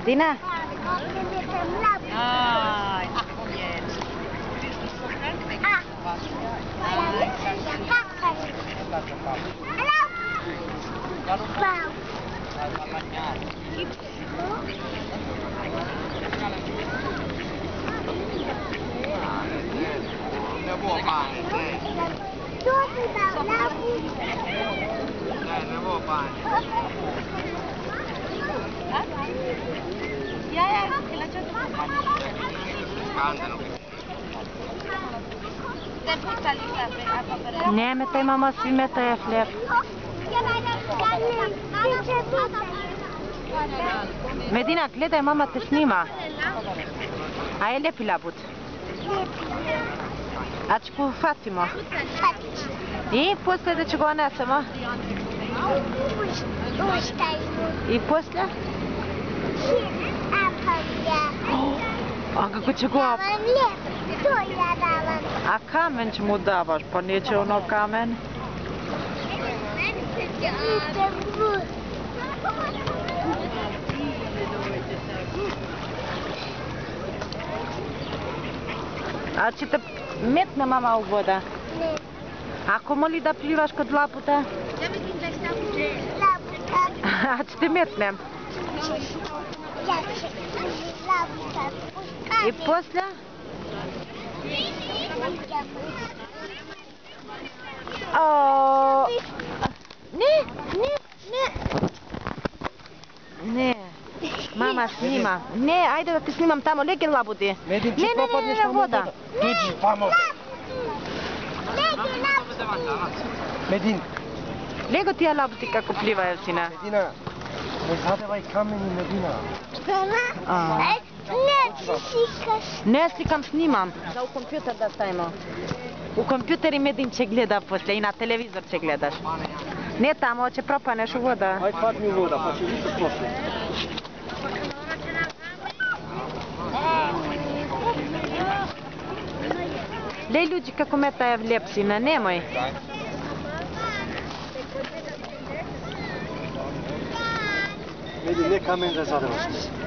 Dina? Ai, accoglienza. Neme, taj mama svimeta je hljeb. Medina, gledaj, mama te snima. A je lijepi labud? A ću go fatimo? I poslije da ću go nesemo? I poslije? A kako će go... A kamen će mu davaš, pa neće ono kamen? A će te metne mama u voda? Ne. Ako moli da plivaš kod laputa? Ja mislim da šta bude laputa. A će te metnem? Ja će laputa. I poslije? Ne, ne, ne. Ne. Mama snima. Ne, ajde da te snimam tamo, legi labudi. Medin, če propadneš tamo voda. Dođi, vamo. Medin. Lego ti ja labudi kako plivaju, sina. Medina, ne zadevaj kameni, Medina. Mama, ne slikaš. Ne slikam, snimam. Da u kompjuter da stavimo. U kompjuteri Medin će gleda poslije i na televizor će gledaš. Ne tamo, će propaneš u voda. Aj padni u voda, pa će vidjeti poslije. Lej ljudi kako metaje v lijep, sina, nemoj. Medin, ne kamen da zadevaš.